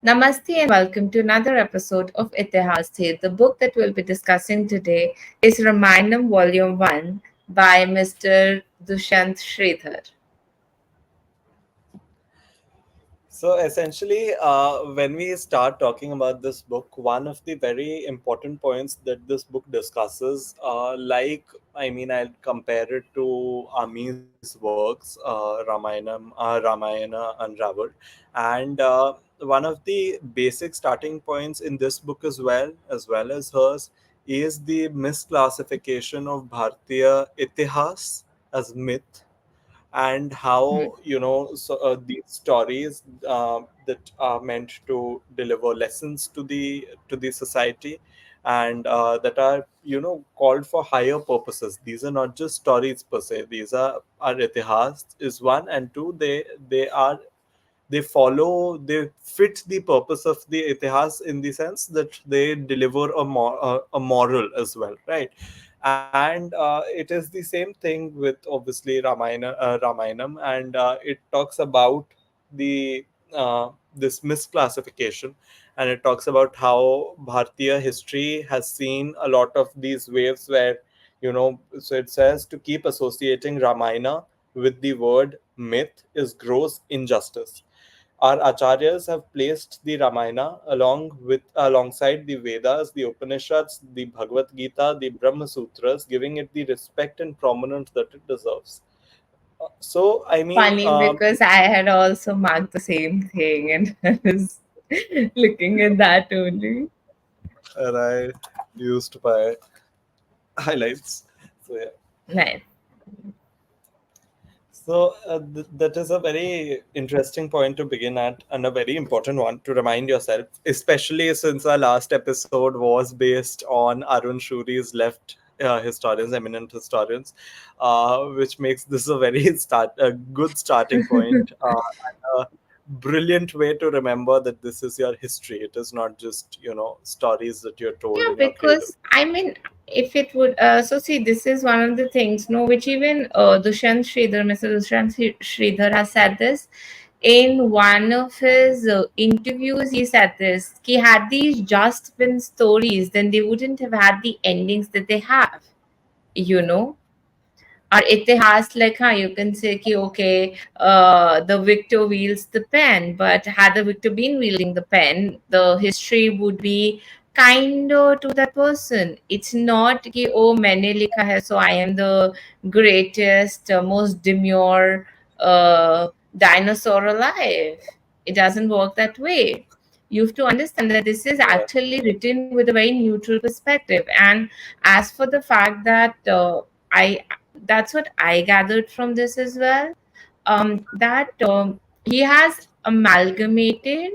Namaste and welcome to another episode of Itihasdhir. The book that we'll be discussing today is Rāmāyaṇam Volume I by Mr. Dushyant Sridhar. So essentially, when we start talking about this book, one of the very important points that this book discusses, I'll compare it to Ami's works, Ramayana Unraveled, and one of the basic starting points in this book as well as hers, is the misclassification of Bharatiya Itihas as myth, and how these stories that are meant to deliver lessons to the society, and that are called for higher purposes. These are not just stories per se. These are itihas is one, and two, they fit the purpose of the itihas in the sense that they deliver a moral as well, right? And it is the same thing with obviously Ramayanam, and it talks about the this misclassification, and it talks about how Bharatiya history has seen a lot of these waves where, so it says, to keep associating Ramayana with the word myth is gross injustice. Our acharyas have placed the Ramayana alongside the Vedas, the Upanishads, the Bhagavad Gita, the Brahma Sutras, giving it the respect and prominence that it deserves. So, Funny because I had also marked the same thing and I was looking at that only. I used by highlights. So yeah. Nice. So that is a very interesting point to begin at, and a very important one to remind yourself, especially since our last episode was based on Arun Shuri's left historians, eminent historians, which makes this a good starting point, and a brilliant way to remember that this is your history. It is not just stories that you're told Yeah, in your cradle. because I mean, if it would, so see, this is one of the things, no, which even Dushyant Sridhar, Mr. Sridhar has said this in one of his interviews. He said this: he had these just been stories, then they wouldn't have had the endings that they have, you know. Or Itihas, like, you can say, ki, okay, the victor wields the pen, but had the victor been wielding the pen, the history would be kinder to that person. It's not ki, oh, maine likha hai, so I am the greatest, most demure dinosaur alive. It doesn't work that way. You have to understand that this is Yeah. actually written with a very neutral perspective. And as for the fact that I that's what I gathered from this as well. That he has amalgamated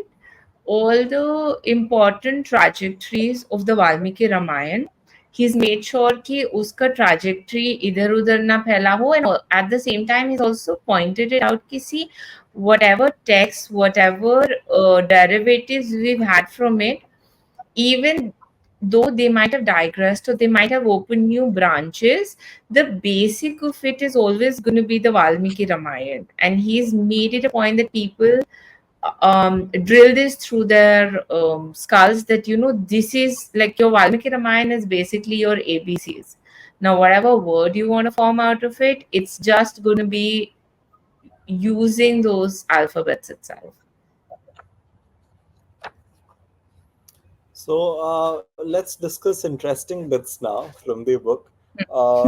all the important trajectories of the Valmiki Ramayan. He's made sure कि उसका trajectory इधर उधर ना फैला हो, and at the same time he's also pointed it out कि see, whatever text, whatever derivatives we've had from it, even though they might have digressed or they might have opened new branches, the basic of it is always going to be the Valmiki Ramayana. And he's made it a point that people drill this through their skulls, that, this is like your Valmiki Ramayana is basically your ABCs. Now, whatever word you want to form out of it, it's just going to be using those alphabets itself. So let's discuss interesting bits now from the book. Uh,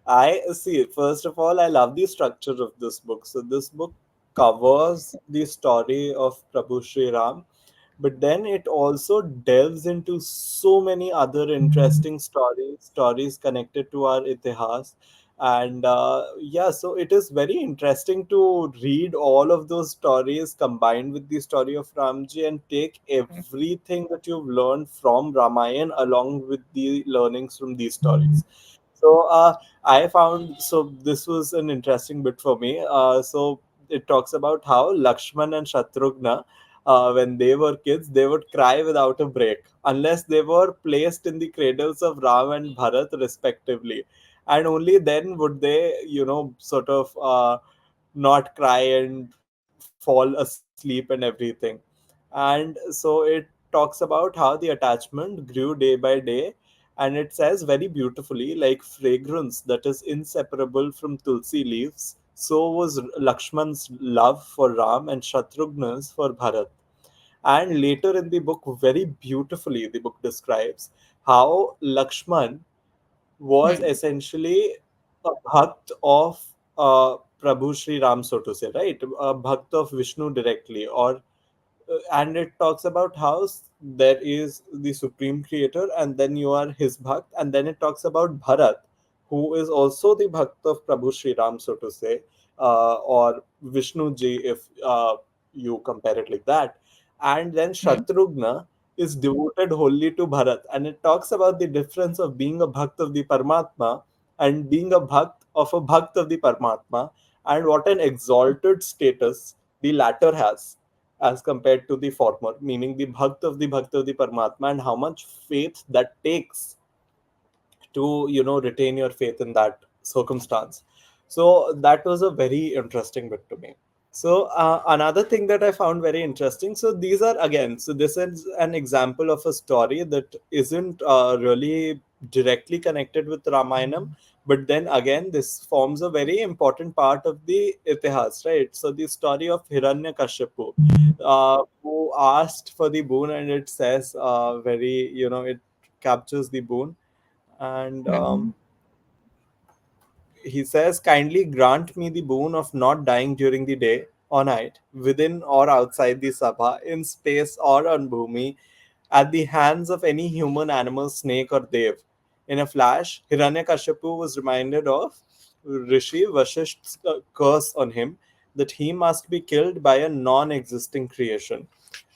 I see. First of all, I love the structure of this book. So this book covers the story of Prabhu Sri Ram, but then it also delves into so many other interesting stories connected to our itihas. And yeah, so it is very interesting to read all of those stories combined with the story of Ramji, and take everything that you've learned from Ramayan along with the learnings from these stories. So I found, so this was an interesting bit for me. So it talks about how Lakshman and Shatrughna, when they were kids, they would cry without a break unless they were placed in the cradles of Ram and Bharat respectively, and only then would they, sort of not cry and fall fall asleep and everything. And so it talks about how the attachment grew day by day. And it says very beautifully, like fragrance that is inseparable from tulsi leaves, so was Lakshman's love for Ram and Shatrughna's for Bharat. And later in the book, very beautifully, the book describes how Lakshman was Hmm. essentially a bhakt of Prabhu Sri Ram, so to say, right? A bhakt of Vishnu directly, or and it talks about how there is the supreme creator and then you are his bhakt, and then it talks about Bharat, who is also the bhakt of Prabhu Sri Ram, so to say, or Vishnu ji, if you compare it like that. And then Hmm. Shatrughna is devoted wholly to Bharat, and it talks about the difference of being a bhakt of the Paramatma and being a bhakt of the Paramatma, and what an exalted status the latter has as compared to the former, meaning the bhakt of the Paramatma, and how much faith that takes to retain your faith in that circumstance. So that was a very interesting bit to me. So another thing that I found very interesting, so these are again, so this is an example of a story that isn't really directly connected with Ramayanam, but then again this forms a very important part of the Itihas, right? So the story of Hiranyakashipu, who asked for the boon, and it says very, it captures the boon. And Hmm. he says, kindly grant me the boon of not dying during the day or night, within or outside the sabha, in space or on bhumi, at the hands of any human, animal, snake, or dev. In a flash, Hiranyakashipu was reminded of Rishi Vasishtha's curse on him, that he must be killed by a non existing creation.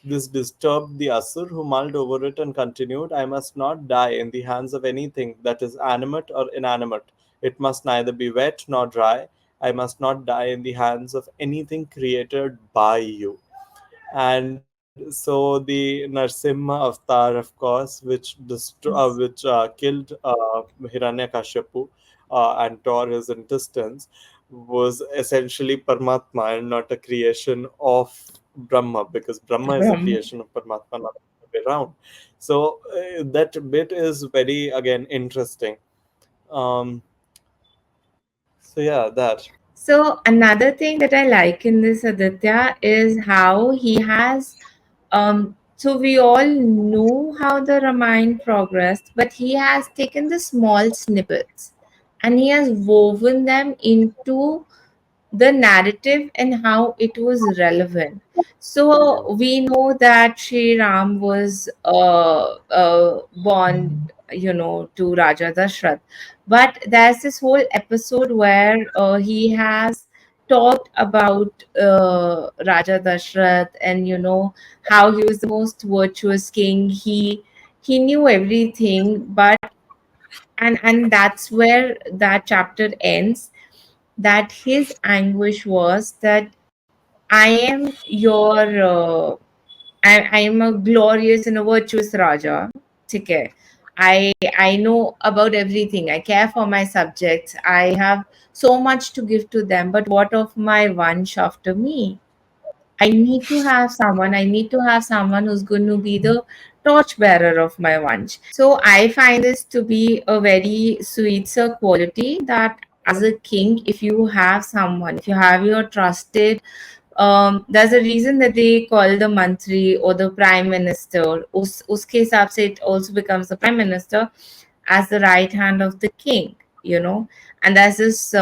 This disturbed the Asur, who mulled over it and continued, I must not die in the hands of anything that is animate or inanimate. It must neither be wet nor dry. I must not die in the hands of anything created by you. And so the Narsimha avatar, of course, Yes. which killed Hiranyakashipu and tore his intestines, was essentially Paramatma and not a creation of Brahma, because Brahma is a Brahma. creation of Paramatma, not the other way around. So that bit is very, again, interesting. Um, so yeah, that. So another thing that I like in this Aditya is how he has so we all know how the Ramayana progressed, but he has taken the small snippets and he has woven them into the narrative and how it was relevant. Yeah. So we know that Sri Ram was born, to Raja Dashrath, but there's this whole episode where he has talked about Raja Dashrath, and how he was the most virtuous king. He knew everything, but and that's where that chapter ends, that his anguish was that I am I am a glorious and a virtuous Raja. ठीक है. I know about everything. I care for my subjects. I have so much to give to them. But what of my vansh after me? I need to have someone who's going to be the torchbearer of my vanch. So I find this to be a very sweet sir quality, that as a king, if you have someone, if you have your trusted, there's a reason that they call the mantri or the prime minister. Uske hisab se it also becomes the prime minister as the right hand of the king, and there's this.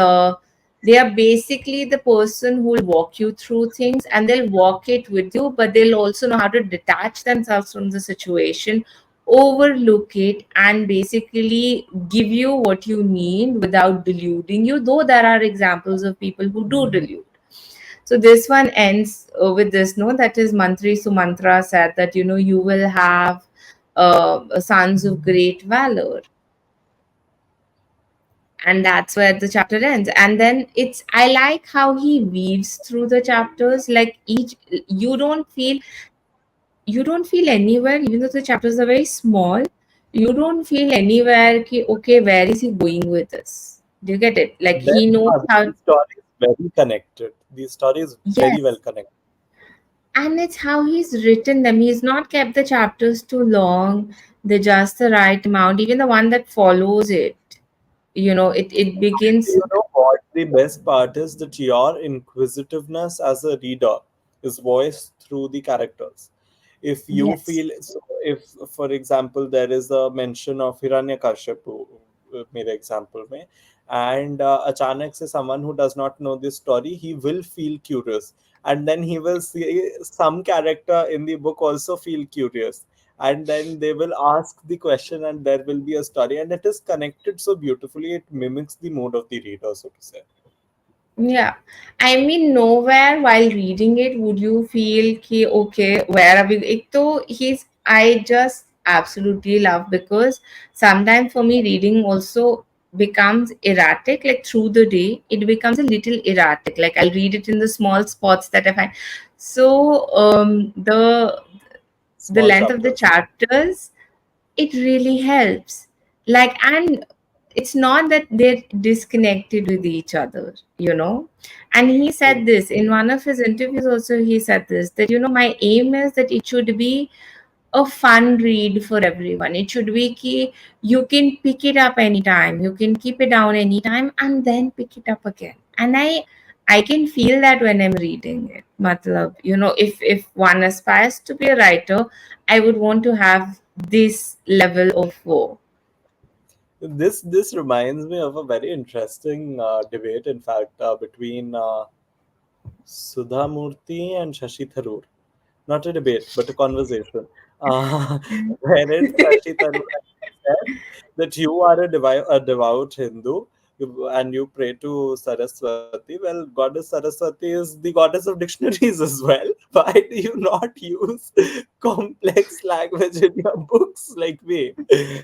They are basically the person who will walk you through things and they'll walk it with you, but they'll also know how to detach themselves from the situation, overlook it, and basically give you what you need without deluding you, though there are examples of people who do delude. So this one ends with this, no, that is Mantri Sumantra said that, you will have sons of great valor, and that's where the chapter ends. And then I like how he weaves through the chapters, like each, you don't feel you don't feel anywhere, even though the chapters are very small, you don't feel anywhere ki, okay, where is he going with this? Do you get it? Like Then he knows how. the story is very connected. The story is very well Yes. connected. And it's how he's written them. He's not kept the chapters too long. They're just the right amount. Even the one that follows it, it begins. You know what the best part is? That your inquisitiveness as a reader is voiced through the characters. If you Yes. feel so, if for example there is a mention of Hiranyakashipu, मेरे example में, and अचानक से someone who does not know this story, he will feel curious, and then he will see some character in the book also feel curious, and then they will ask the question and there will be a story, and it is connected so beautifully, it mimics the mood of the reader, so to say. Yeah, I mean, nowhere while reading it would you feel ki okay, where are we? Ek to I just absolutely love because sometimes for me reading also becomes erratic. Like through the day, it becomes a little erratic. Like I'll read it in the small spots that I find. So the Small length of the chapters. chapters, it really helps. Like, and it's not that they're disconnected with each other, and he said this in one of his interviews also. He said this, that my aim is that it should be a fun read for everyone. It should be key. You can pick it up anytime. You can keep it down anytime and then pick it up again. And I can feel that when I'm reading it. Matlab, if one aspires to be a writer, I would want to have this level of flow. This reminds me of a very interesting debate, in fact, between Sudhamurthy and Shashi Tharoor. Not a debate, but a conversation, wherein Shashi Tharoor said that you are a devout Hindu and you pray to Saraswati. Well, Goddess Saraswati is the goddess of dictionaries as well. Why do you not use complex language in your books like me?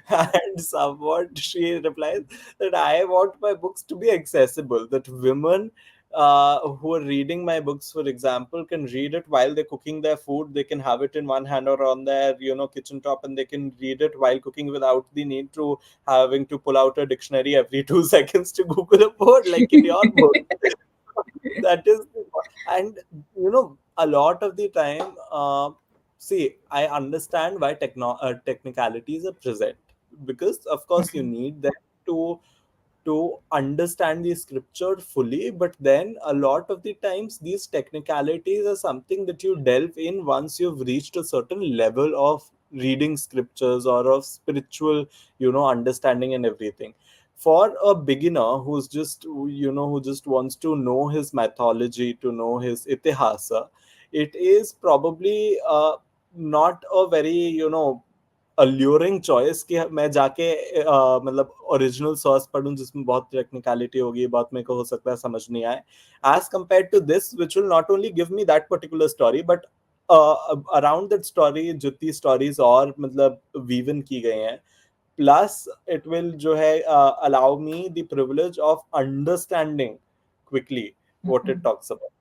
And somewhat she replies that I want my books to be accessible, that women who are reading my books, for example, can read it while they're cooking their food. They can have it in one hand or on their, kitchen top, and they can read it while cooking without the need to having to pull out a dictionary every 2 seconds to Google a word like in your book. That is, and a lot of the time, see, I understand why technicalities are present, because of course you need them to understand the scripture fully, but then a lot of the times these technicalities are something that you delve in once you've reached a certain level of reading scriptures or of spiritual understanding and everything. For a beginner who's just who just wants to know his mythology, to know his itihasa, it is probably not a very alluring choice कि मैं जाके मतलब original source पढूं जिसमें बहुत technicality होगी, बहुत मेरे को हो सकता है समझ नहीं आए, as compare to this which will not only give me that particular story, but around that story जितनी स्टोरीज और मतलब वीवन की गई हैं, प्लस इट विल जो है allow me the privilege of understanding quickly what it talks about.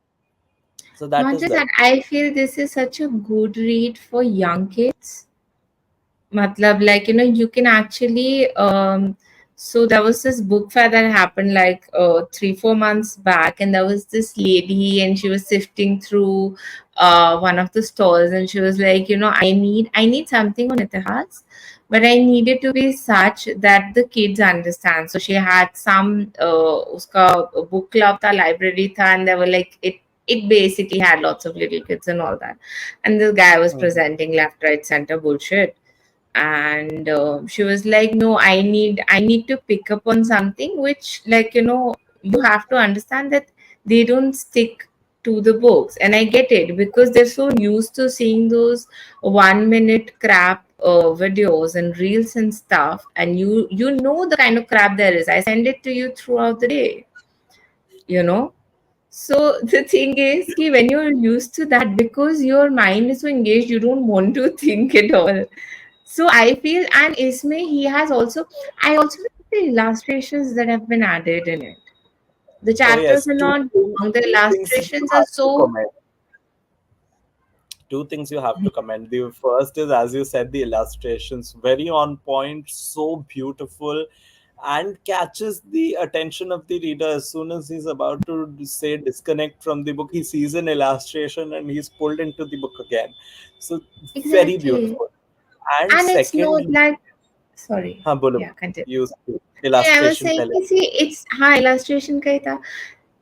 So that Not is just that, that. I feel this is such a good read for young kids. Matlab, like, you can actually, so there was this book fair that happened like 3 4 months back, and there was this lady, and she was sifting through one of the stores, and she was like, I need something on Itihas, but I need it to be such that the kids understand. So she had some uska book club tha, library tha, and they were like it basically had lots of little kids and all that, and this guy was Mhm. presenting left right center bullshit, and she was like, no, I need to pick up on something which, like, you have to understand that they don't stick to the books. And I get it because they're so used to seeing those 1 minute crap videos and reels and stuff, and you know the kind of crap there is. I send it to you throughout the day, you know so the thing is, ki when you're used to that, because your mind is so engaged, you don't want to think at all. So I feel, and Ismay, he has also, I also like the illustrations that have been added in it. The Oh chapters yes, are not long, the two things you illustrations are have to so. comment. Two things you have to comment. The first is, as you said, the illustrations very on point, so beautiful, and catches the attention of the reader as soon as he's about to say disconnect from the book. He sees an illustration and he's pulled into the book again. So very Exactly. beautiful. And And it's not second, like, sorry. हाँ बोलो Yeah, continue. use I was illustration saying, पहले. see, it's illustration ka hi tha.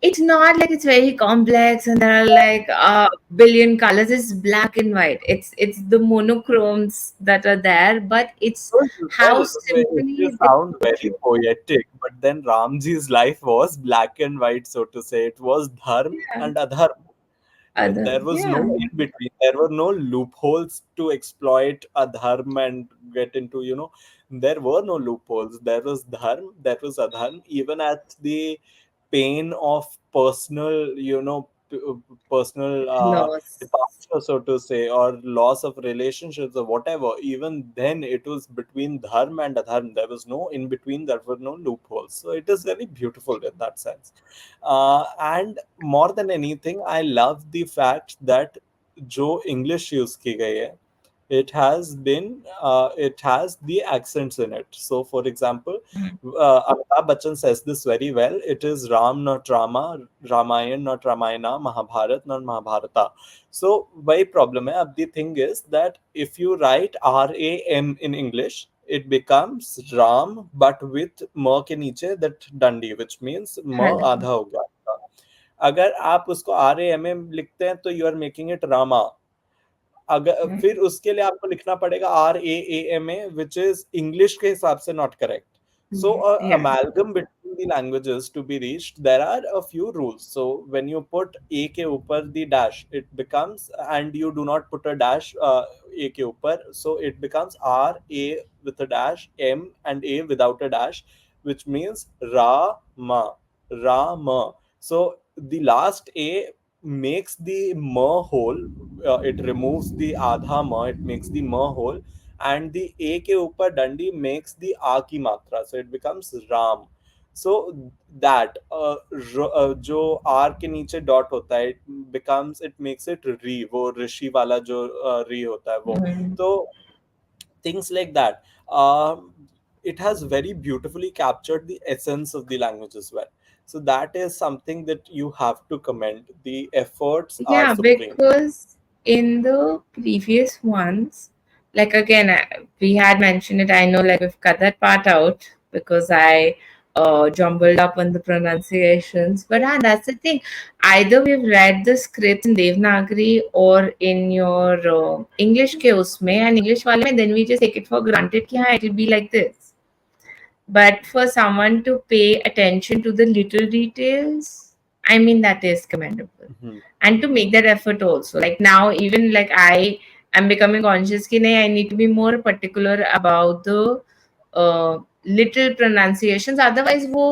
It's not like it's very complex and there are like a billion colors. It's black and white. It's the monochromes that are there, but it's Well, how if you simply they sound very portray. poetic, but then Ramji's life was black and white, so to say. It was dharma Yeah, and adharma. other, There was no yeah, in between. There were no loopholes to exploit adharma and get into, there were no loopholes. There was dharma, there was adharma, even at the pain of personal, personal loss. departure, so to say, or loss of relationships or whatever. Even then, it was between dharma and adharma. There was no in between, there were no loopholes. So it is very beautiful in that sense. And more than anything, I love the fact that जो English use की गई है, it has the accents in it. So for example, Mhm. Amitabh Bachchan says this very well. It is Ram, not Rama, Ramayan, not Ramayana, Mahabharat, not Mahabharata. So why problem hai? Ab the thing is that if you write RAM in English, it becomes Ram, but with म के नीचे that dandi, which means म Hello. आधा हो गया. अगर आप उसको RAMM लिखते हैं तो you are making it Rama. अगर Mhm. फिर उसके लिए आपको लिखना पड़ेगा RAAMA, which is इंग्लिश के हिसाब से not correct. So Yeah. amalgam between the languages to be reached, there are a few rules. So when you put a के ऊपर the dash, it becomes, and you do not put a dash a के ऊपर, so it becomes RA with a dash, M and A without a dash, which means Rama, Rama. So the last A makes the ma whole. It removes the adha ma, it makes the ma whole, and the a के ऊपर डंडी makes the a की मात्रा, so it becomes ram. So that जो r के नीचे dot होता है, it becomes, it makes it री, वो ऋषि वाला जो री होता है वो. Mhm. तो things like that. It has very beautifully captured the essence of the language as well. So that is something that you have to commend. The efforts are Yeah, supreme. because in the previous ones, like again, we had mentioned it. I know, like we've cut that part out because I jumbled up on the pronunciations. But that's the thing. Either we've read the scripts in Devanagari or in your English ke usme and English wale mein, then we just take it for granted कि हाँ, it'll be like this. But for someone to pay attention to the little details, I mean, that is commendable. Mhm. And to make that effort also. Like now, even like I am becoming conscious कि नहीं, I need to be more particular about the little pronunciations. Otherwise, wo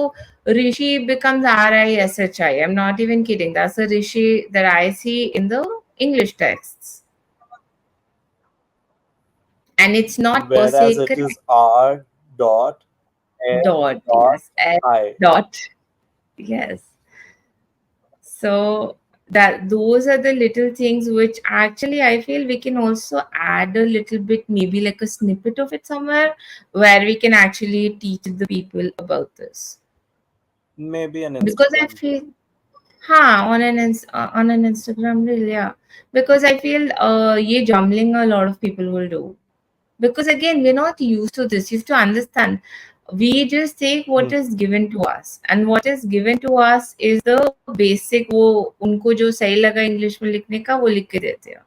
Rishi becomes RISHI. I'm not even kidding. That's the Rishi that I see in the English texts. And it's not per Whereas se it correct. is R dot M Dot, dot yes. S I. dot, yes. So that those are the little things which actually I feel we can also add a little bit, maybe like a snippet of it somewhere where we can actually teach the people about this. Maybe an Because I Instagram reel. feel, on an Instagram reel, yeah. Because I feel ye jumbling a lot of people will do. Because again, we're not used to this. You have to understand. We just take Hmm. what is given to us, and what is given to us is the basic. वो उनको जो सही लगा English में लिखने का वो लिख के देते हैं.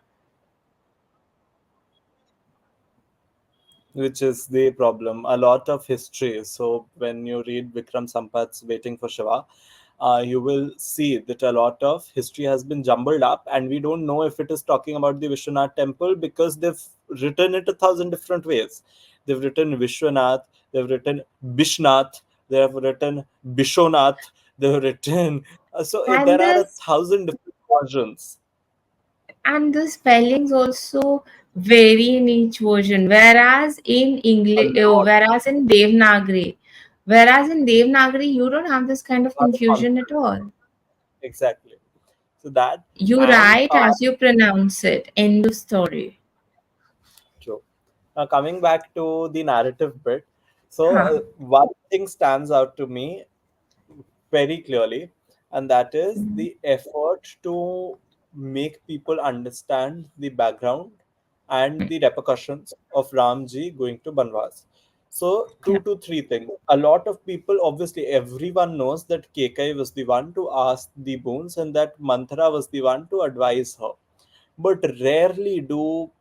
Which is the problem. A lot of history. So when you read Vikram Sampat's Waiting for Shiva, you will see that a lot of history has been jumbled up, and we don't know if it is talking about the Vishwanath temple because they've written it a thousand different ways. They've written Vishwanath, they've written Bishnath, they have written Bishonath, they've written. And There are a this thousand different versions. and the spellings also vary in each version. A lot. Whereas in Devanagari, you don't have this kind of Lot of confusion at consonants. all. Exactly. So that You and write as you pronounce it. End of story. true. Now, coming back to the narrative bit, So Huh. one thing stands out to me very clearly, and that is Mhm. the effort to make people understand the background and the repercussions of Ramji going to Banvas. So, Yeah. two to three things. A lot of people, obviously, everyone knows that Kekai was the one to ask the boons and that Manthara was the one to advise her. But rarely do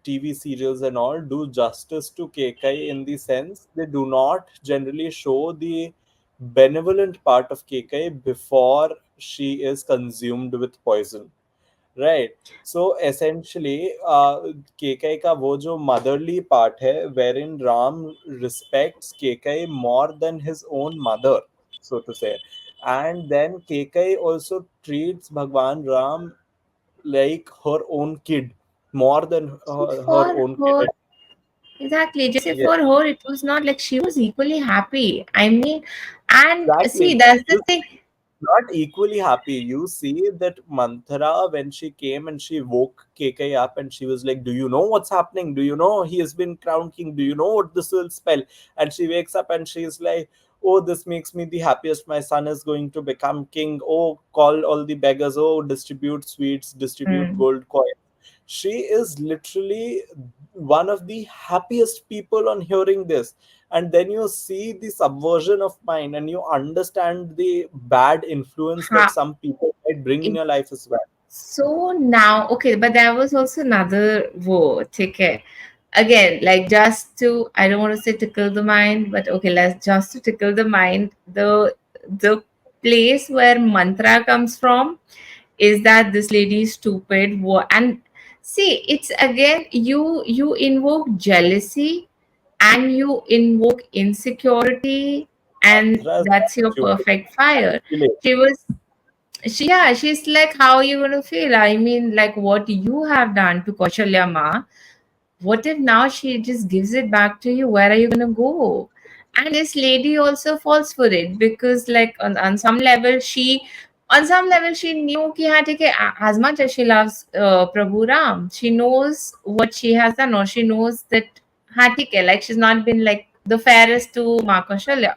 TV serials and all do justice to Kekai, in the sense they do not generally show the benevolent part of Kekai before she is consumed with poison. Right. So essentially, Kaikeyi का वो जो motherly part है, wherein Ram respects Kekai more than his own mother, so to say, and then Kekai also treats Bhagwan Ram like her own kid more than So her for own her, kid. exactly, just say Yeah, for her, it was not like she was equally happy. I mean, and exactly. see, that's the You thing. not equally happy. You see that Manthara, when she came and she woke KK up and she was like, "Do you know what's happening? Do you know he has been crowned king? Do you know what this will spell?" And she wakes up and she's like, "Oh, this makes me the happiest. My son is going to become king. Oh, call all the beggars. Oh, distribute sweets, distribute Mm. gold coins." She is literally one of the happiest people on hearing this. And then you see the subversion of mind and you understand the bad influence that Ha, some people might bring in your life as well. so now, okay, but there was also another war, okay. Again, like just to, I don't want to say tickle the mind, but okay, let's just to tickle the mind. The place where mantra comes from is that this lady is stupid. And see, it's again you invoke jealousy and you invoke insecurity, and Mantra is not that's your stupid. perfect fire. Manipulate. She was yeah, she's like, how are you going to feel? I mean, like, what you have done to Kaushalya Ma, what if now she just gives it back to you? Where are you going to go? And this lady also falls for it because, like, on some level, she knew ki, हाँ, ठीक है, as much as she loves Prabhu Ram, she knows what she has done, or she knows that, हाँ, ठीक है, like, she's not been like the fairest to Ma Kaushalya.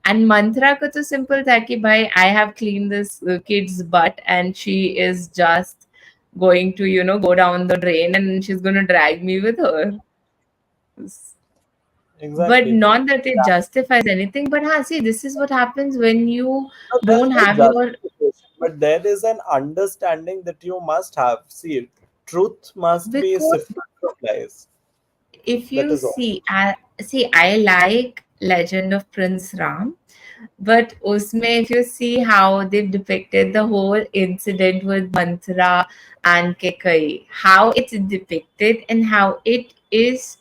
And mantra ko to simple tha ki bhai, I have cleaned this kid's butt and she is just going to, go down the drain and she's going to drag me with her. But Exactly. not that it justifies anything. But see, this is what happens when you No, there's don't no have your, justification, but there is an understanding that you must have. See, truth must be because sifted from lies. if That you is all. see, I like Legend of Prince Ram. But usme, if you see how they've depicted the whole incident with Mantra and Kekai, how it's depicted and how it is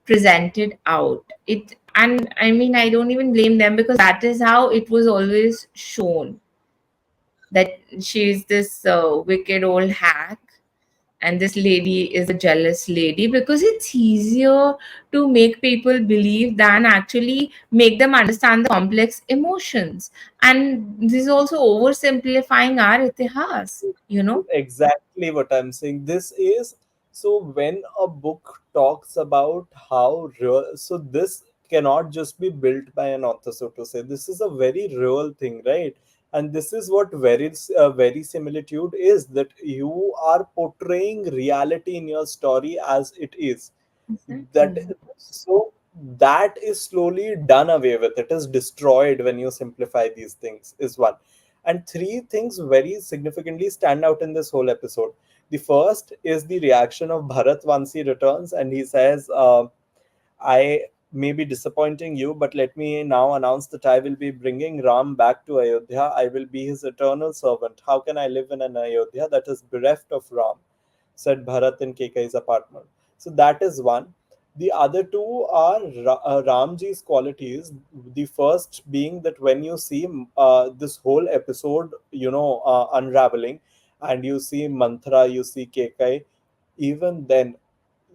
presented out. It and I mean I don't even blame them because that is how it was always shown, that she's this wicked old hack and this lady is a jealous lady, because it's easier to make people believe than actually make them understand the complex emotions. And this is also oversimplifying our itihas. Exactly what I'm saying. This is so when a book talks about how real, so this cannot just be built by an author, so to say. This is a very real thing, right? And this is what very similitude is, that you are portraying reality in your story as it is. That Exactly. so that is slowly done away with. It is destroyed when you simplify these things. Is one. And three things very significantly stand out in this whole episode. The first is the reaction of Bharat once he returns and he says, I may be disappointing you, but let me now announce that I will be bringing Ram back to Ayodhya. I will be his eternal servant. How can I live in an Ayodhya that is bereft of Ram? Said Bharat in Kekai's apartment. So that is one. The other two are Ramji's qualities. The first being that when you see this whole episode, unraveling, and you see Mantra, you see Kekai, even then,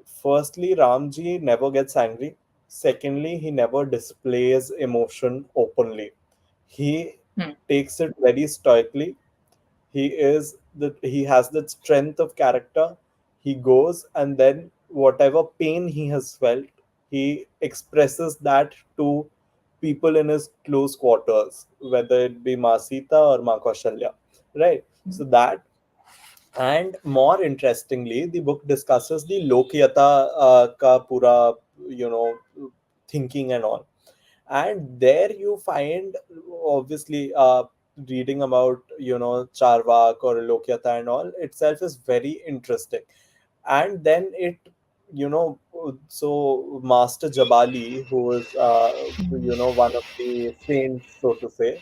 firstly, Ramji never gets angry. Secondly, he never displays emotion openly. He Hmm. takes it very stoically. He has that strength of character. He goes and then whatever pain he has felt, he expresses that to people in his close quarters, whether it be Ma Sita or Ma Kaushalya, right? So that, and more interestingly, the book discusses the Lokyata ka pura, thinking and all. And there you find, obviously, reading about, Charvak or Lokyata and all itself is very interesting. And then it, so Master Jabali, who is, one of the saints, so to say,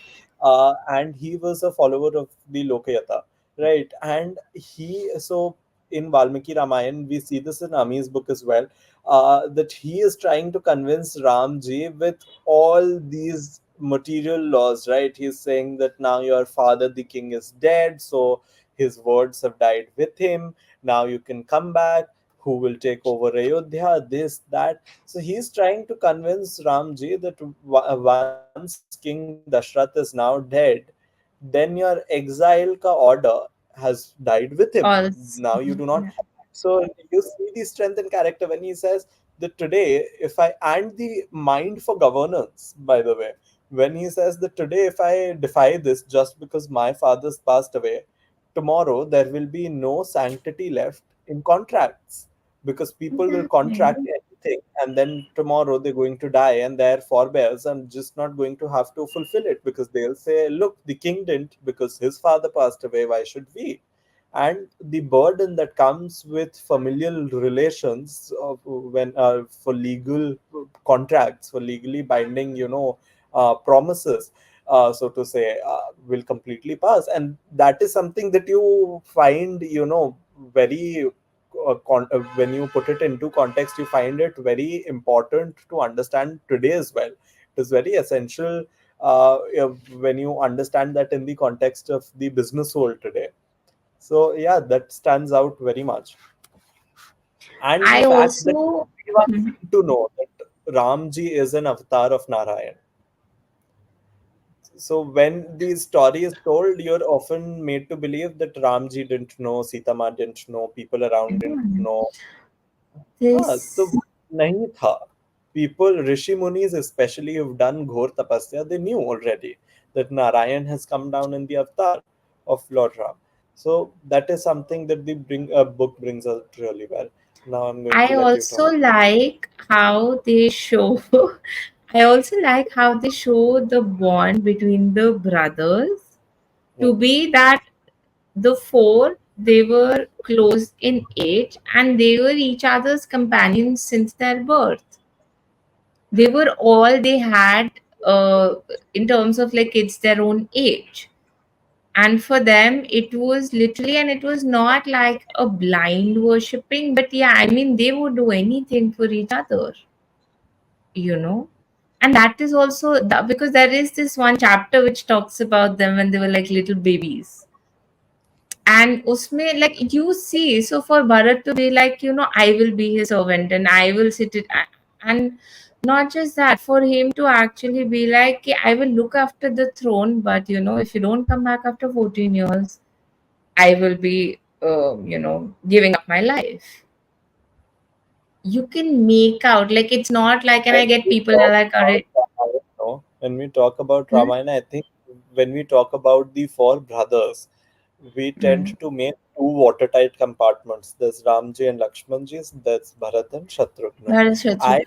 and he was a follower of the Lokayata, right? And he, so in Valmiki Ramayan, we see this in Ami's book as well, that he is trying to convince Ramji with all these material laws, right? He's saying that now your father, the king, is dead, so his words have died with him. Now you can come back. Who will take over Ayodhya? This, that. So he's trying to convince Ramji that once King Dashrath is now dead, then your exile ka order has died with him. Now Also, you do not. yeah. So you see the strength in character when he says that today, if I, and the mind for governance, by the way, when he says that today, if I defy this just because my father's passed away, tomorrow there will be no sanctity left in contracts, because people will Exactly. contract anything and then tomorrow they're going to die, and their forebears are just not going to have to fulfill it, because they'll say, look, the king didn't because his father passed away, why should we? And the burden that comes with familial relations of when, for legal contracts, for legally binding, promises, so to say, will completely pass. And that is something that you find, very, when you put it into context, you find it very important to understand today as well. It is very essential, when you understand that in the context of the business world today. So yeah, that stands out very much. And the I fact that also, everyone Mhm. seemed to know that Ramji is an avatar of Narayan. So when the story is told, you're often made to believe that Ramji didn't know, Sita Ma didn't know, people around didn't know. So this nahi tha. People, Rishi Munis especially, who've done Ghor Tapasya, they knew already that Narayan has come down in the avatar of Lord Ram. So that is something that the book brings out really well. Now I'm going to I let you also talk. like how they show I also like how they show the bond between the brothers to Hmm. be that the four, they were close in age and they were each other's companions since their birth. They were all they had, in terms of like kids their own age. And for them it was literally, and it was not like a blind worshipping, but yeah, I mean they would do anything for each other, you know. And that is also that, because there is this one chapter which talks about them when they were like little babies. And usme like you see, so for Bharat to be like, I will be his servant and I will sit it, and not just that, for him to actually be like, "Okay, I will look after the throne, but if you don't come back after 14 years, I will be giving up my life." You can make out, like, it's not like, and When I get we people are talk like, all about right. Ramayana, no? When we talk about Hmm? Ramayana, I think when we talk about the four brothers, we tend Hmm. to make two watertight compartments. There's Ramji and Lakshmanji, there's Bharat and Shatrugna. Bharat Shachar. I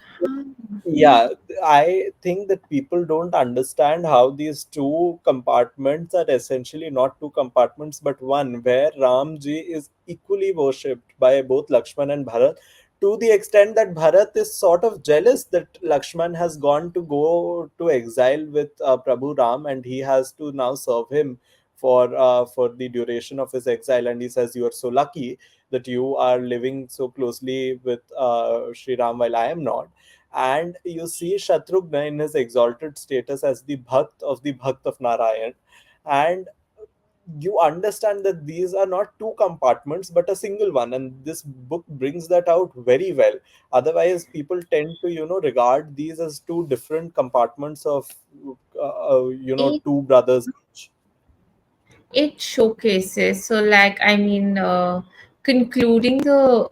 Yeah, I think that people don't understand how these two compartments are essentially not two compartments but one, where Ramji is equally worshipped by both Lakshman and Bharat, to the extent that Bharat is sort of jealous that Lakshman has gone to go to exile with Prabhu Ram, and he has to now serve him for the duration of his exile. And he says, "You are so lucky that you are living so closely with Sri Ram while I am not." And you see Shatrugna in his exalted status as the Bhakt of Narayan. And you understand that these are not two compartments but a single one, and this book brings that out very well. Otherwise people tend to regard these as two different compartments of it two brothers each. it showcases, so like, I mean, concluding the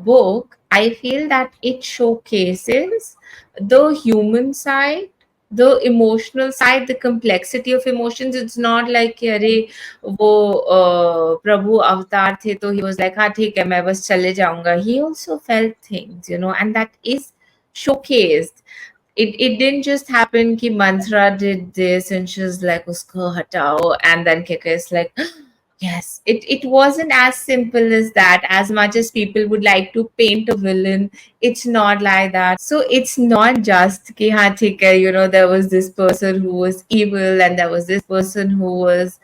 book, I feel that it showcases the human side, the emotional side, the complexity of emotions. It's not like कि अरे वो प्रभु अवतार थे तो he was like हाँ ठीक है मैं बस चले जाऊंगा. He also felt things, and that is showcased. It didn't just happen कि Mantra did this and she's like उसको हटाओ, and then Kika is like yes, it wasn't as simple as that. As much as people would like to paint a villain, it's not like that. So it's not just कि हाँ ठीक है, there was this person who was evil and there was this person who was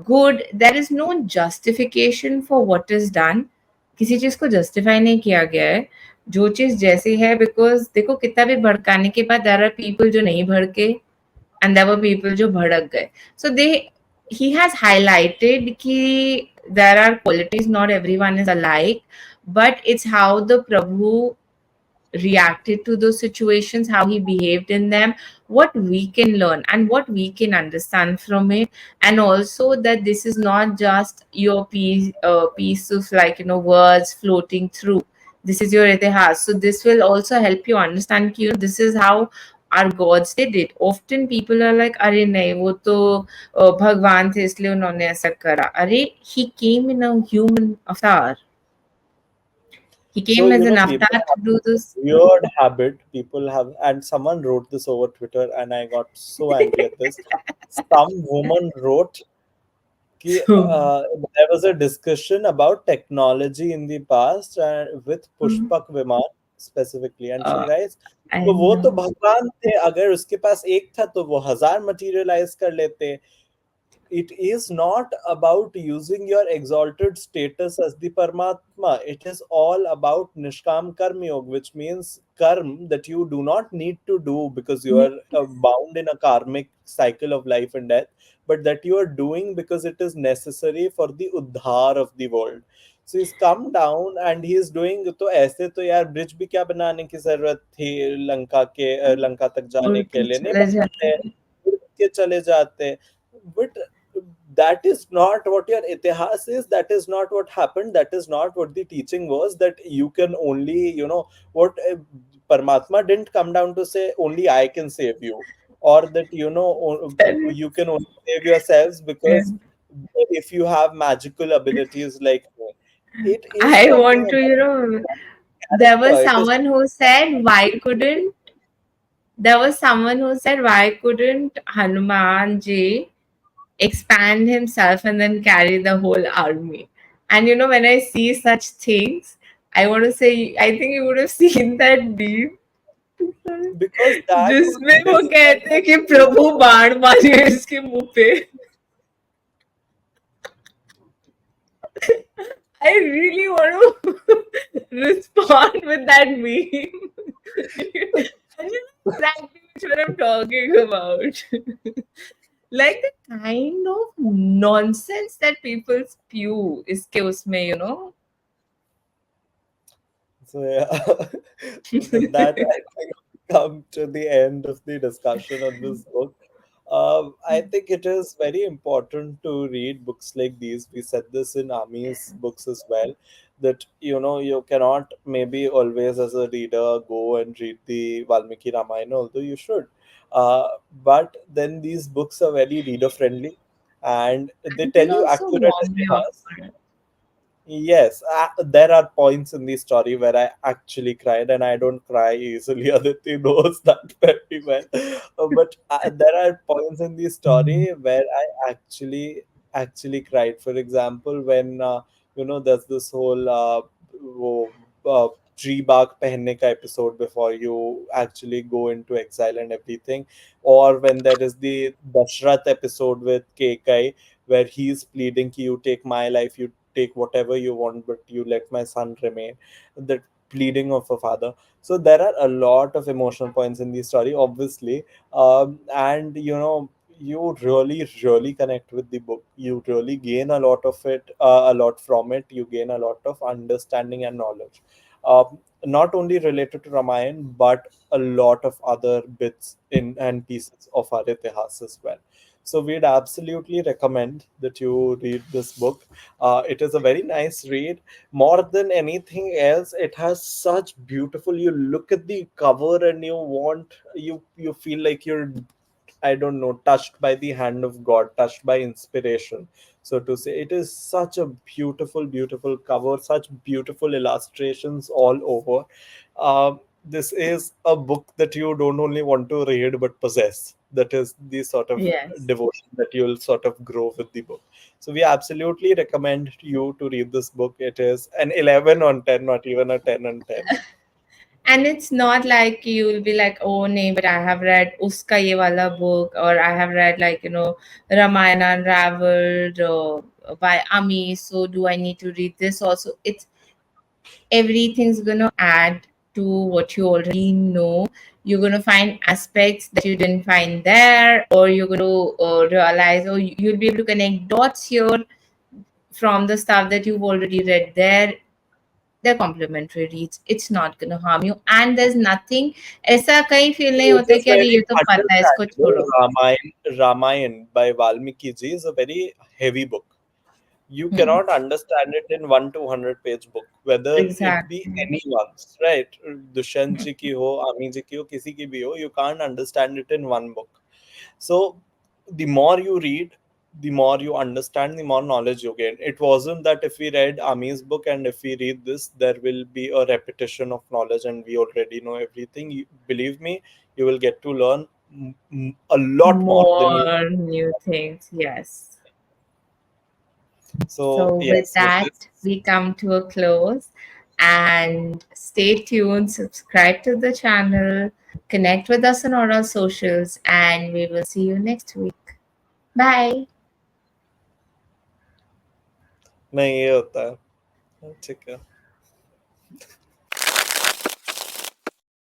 good. There is no justification for what is done. किसी चीज को justify नहीं किया गया है. जो चीज जैसी है, बिकॉज देखो कितना भी भड़काने के बाद देयर आर पीपल जो नहीं भड़के, एंड देयर वर पीपल जो भड़क गए. सो दे ही हैज हाईलाइटेड कि there are qualities, not everyone is alike, but it's how the Prabhu reacted to those situations, how he behaved in them, what we can learn and what we can understand from it. And also that this is not just your piece of like, words floating through. This is your Itihas. So this will also help you understand, this is how our gods did it. Often people are like, अरे नहीं वो तो भगवान थे इसलिए उन्होंने ऐसा करा. अरे he came in a human avatar. He So, came as an people avatar to have do this this. weird habit. People have, and someone wrote this over Twitter, and I got so angry at this. Some woman wrote कि there was a discussion about technology in the past with Pushpak Viman specifically, and she Uh, writes, I तो वो तो know. भगवान थे, अगर उसके पास एक था तो वो हजार मटीरियलाइज कर लेते. It is not about using your exalted status as the Paramatma. It is all about Nishkam Karma Yoga, which means karma that you do not need to do because you are bound in a karmic cycle of life and death, but that you are doing because it is necessary for the uddhar of the world. So he's come down and he is doing. तो ऐसे तो यार bridge भी क्या बनाने की जरूरत थी लंका तक जाने उड़ के के लिए नहीं चले बनाते, जाते. उड़ के चले जाते. But that is not what your itihas is. That is not what happened. That is not what the teaching was, that you can only, what Paramatma didn't come down to say only I can save you, or that you can only save yourselves because if you have magical abilities like me. It is I talking want to, about there was character. It is someone who said, why couldn't Hanuman ji expand himself and then carry the whole army? And when I see such things, I want to say, I think you would have seen that meme. because that would जिसमें वो कहते हैं कि dismantle. प्रभु बाण मारिए इसके मुंह पे. I really want to respond with that meme. And you know exactly which one I'm talking about. Like the kind of nonsense that people spew इसके उसमें, So yeah, with that, I think we come to the end of the discussion on this book. I think it is very important to read books like these. We said this in Ami's books as well, that you cannot maybe always as a reader go and read the Valmiki Ramayana, although you should. Uh, but then these books are very reader friendly, and they and tell they you also accurate warm you up. itihas. Yes, there are points in the story where I actually cried, and I don't cry easily. Aditi knows that very well. But there are points in the story where I actually cried. For example, when there's this whole वो, tree bark पहनने का episode before you actually go into exile and everything, or when there is the Dashrath episode with Kekai where he's pleading कि you take my life, you take whatever you want, but you let my son remain. The pleading of a father. So there are a lot of emotional points in the story, obviously, and you really, really connect with the book. You really gain a lot of it, a lot from it. You gain a lot of understanding and knowledge. Not only related to Ramayana, but a lot of other bits in and pieces of our Itihas as well. So we'd absolutely recommend that you read this book. It is a very nice read. More than anything else, it has such beautiful. You look at the cover and you feel like you're, I don't know, touched by the hand of God, touched by inspiration, so to say. It is such a beautiful, beautiful cover, such beautiful illustrations all over. This is a book that you don't only want to read but possess. That is the sort of Yes. devotion that you'll sort of grow with the book. So we absolutely recommend you to read this book. It is an 11 on 10, not even a 10 on 10. And it's not like you will be like, oh, nay, but I have read Uska Ye Wala book, or I have read, like, Ramayana Unraveled by Ami. So do I need to read this also? It's everything's gonna add to what you already know. You're gonna find aspects that you didn't find there, or you're gonna realize, oh, you'll be able to connect dots here from the stuff that you've already read there. They're complementary reads. It's not gonna harm you, and there's nothing ऐसा कहीं feel नहीं It होता is कि अरे very ये तो पता है इसको understandable. छोड़ो. Ramayan by Valmiki ji is a very heavy book. You Hmm. cannot understand it in 1 to 100 page book, whether it be Exactly. anyone's, right? Dushyant ji ki ho, Ami ji ki ho, kisi ki bhi ho, you can't understand it in one book. So the more you read, the more you understand, the more knowledge you gain. It wasn't that if we read Ami's book and if we read this, there will be a repetition of knowledge and we already know everything. Believe me, you will get to learn a lot more than you. More new things, yes. So So, with yes, with that, this, we come to a close. And stay tuned, subscribe to the channel, connect with us on all our socials, and we will see you next week. Bye. नहीं ये होता है ठीक है